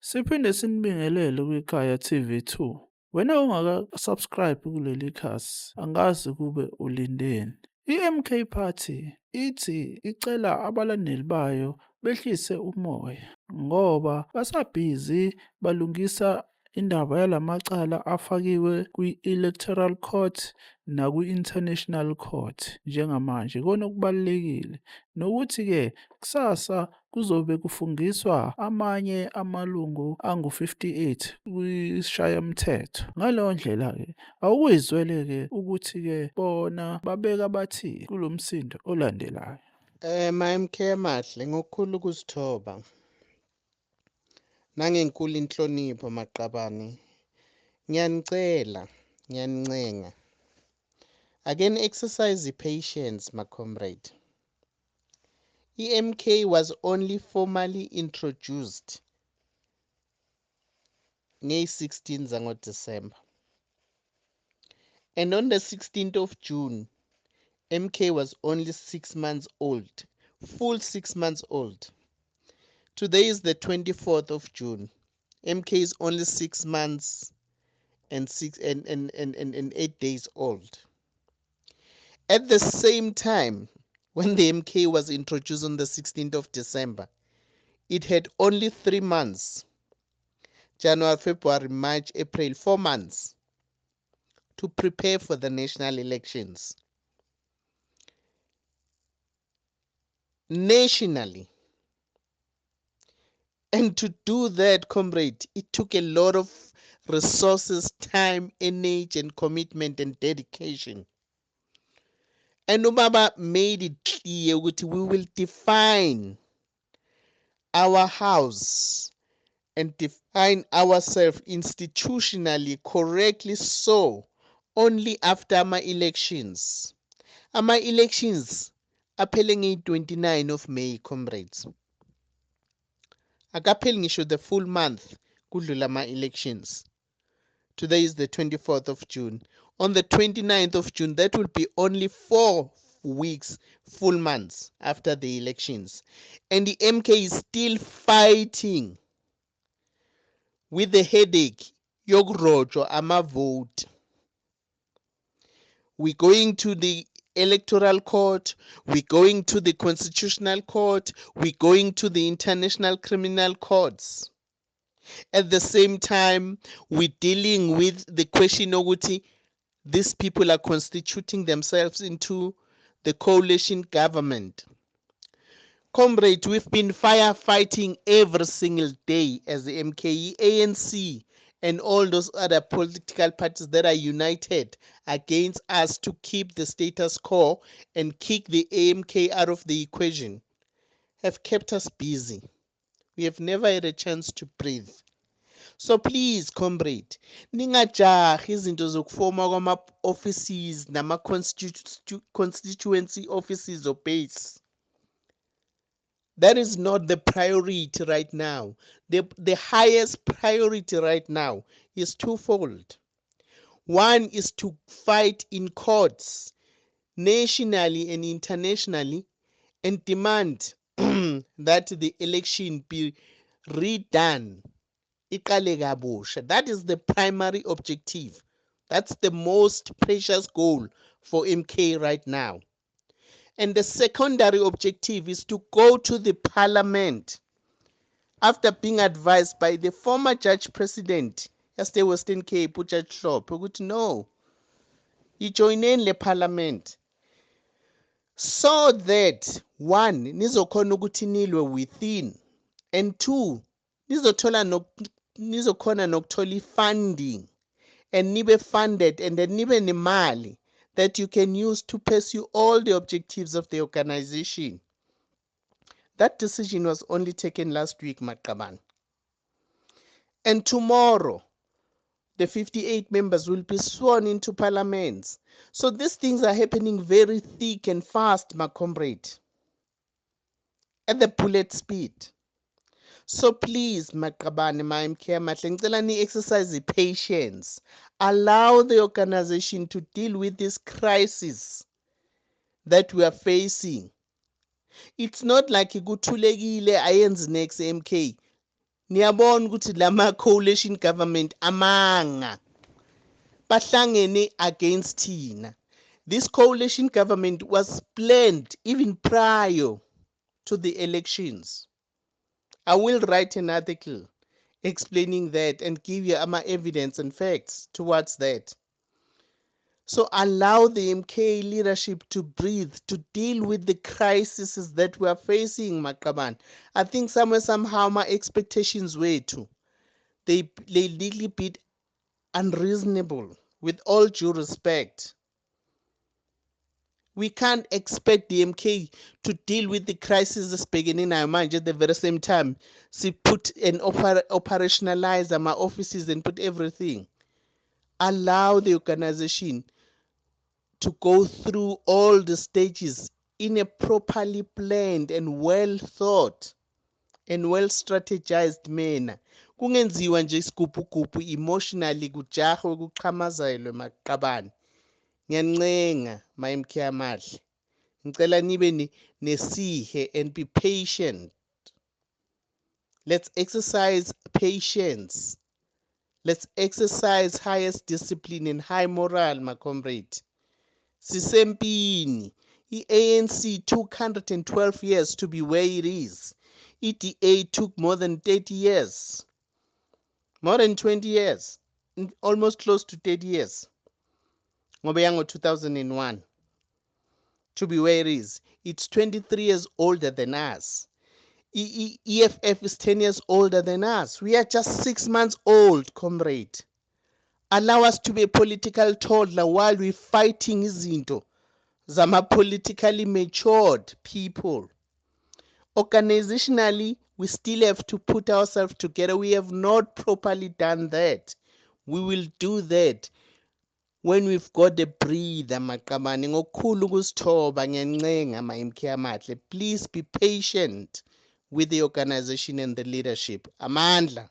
Siphinde sinibingelele kwiKaya TV2. Wena ungaka-subscribe kuleli khasi, angazi kube ulindeni. I-MK Party ithi icela abalandeli bayo behlise umoya ngoba basabhizi balungisa indaba yalamacala afakiwe kwi-Electoral Court nakwi-International Court njengamanje. Ikona okubalulekile. Nokuthi-ke kusasa kuzobe kufungiswa amanye amalungu angu-58 kwisishayamthetho. Ngaleyo ndlela-ke awukuyizwele-ke ukuthi-ke bona babeka bathini kulo msindo olandelayo. MK Mahle ngokukhulu ukuzithoba nangenkulu inhlonipho maqabane ngiyanicela again exercise patience my comrade. EMK was only formally introduced nge-16 zangoDisemba, and on the 16th of June MK was only 6 months old, full 6 months old. Today is the 24th of June. MK is only 6 months and 8 days old. At the same time, when the MK was introduced on the 16th of December, it had only 3 months, January, February, March, April, 4 months, to prepare for the national elections. Nationally. And to do that, comrade, it took a lot of resources, time, energy, and commitment and dedication. And Ubaba made it clear that we will define our house and define ourselves institutionally correctly so only after my elections. My elections appealing 29 of May, comrades. Akapheli ngisho the full month kudlula ama-elections. Today is the 24th of June. On the 29th of June, that will be only 4 weeks, full months after the elections. And the MK is still fighting with the headache yokurojwa ama-vote. We're going to the Electoral Court, we're going to the Constitutional Court, we're going to the International Criminal Courts. At the same time, we're dealing with the question of what these people are constituting themselves into the coalition government. Comrades, we've been firefighting every single day as the MKE, ANC, and all those other political parties that are united against us to keep the status quo and kick the AMK out of the equation, have kept us busy. We have never had a chance to breathe. So please, comrade, ningajahi izinto zokufoma kwama-offices nama-constituency offices or base. That is not the priority right now. The highest priority right now is twofold. One is to fight in courts, nationally and internationally, and demand that the election be redone. That is the primary objective. That's the most precious goal for MK right now. And the secondary objective is to go to the parliament after being advised by the former judge president, yesterday Western Cape, Judge Hlophe, no, you join in the parliament so that one, nizokhona ukuthi nilwe within, and two, nizokhona nokuthola funding and nibe funded and then nibe nemali that you can use to pursue all the objectives of the organization. That decision was only taken last week, Maqabane. And tomorrow, the 58 members will be sworn into parliaments. So these things are happening very thick and fast, my comrade, at the bullet speed. So please, Maqabane, my MK Mahle, ngicela ni-exercise patience. Allow the organization to deal with this crisis that we are facing. It's not like ikuthulekile ayenzi next MK. niyabona ukuthi lama coalition government amanga bahlangene against thina. This coalition government was planned even prior to the elections. I will write an article explaining that and give you my evidence and facts towards that. So allow the MK leadership to breathe, to deal with the crises that we are facing, Maqaban. I think somehow my expectations were too. They little bit unreasonable, with all due respect. We can't expect the MK to deal with the crisis beginning in our mind at the very same time. See, put and operationalize my offices and put everything. Allow the organization to go through all the stages in a properly planned and well thought and well strategized manner. Kungenziwa nje isigubhugubhu emotionally kujahwe kuqhamazelwe maqabane. Ngiyancenga ma-MK amahle. Ngicela nibe nesihe and be patient. Let's exercise patience. Let's exercise highest discipline and high moral, my comrade. Sisempini. ANC took 112 years to be where it is. EDA took more than 30 years. More than 20 years. Almost close to 30 years. Ngoba yango 2001. To be where it is. It's 23 years older than us. EFF is 10 years older than us. We are just 6 months old, comrade. Allow us to be a political toddler while we're fighting izinto zama politically matured people. Organizationally, we still have to put ourselves together. We have not properly done that. We will do that when we've got a breather, maqabane. Ngokukhulu ukusithoba ngiyancenga ma-MK amahle. Please be patient with the organization and the leadership. Amandla.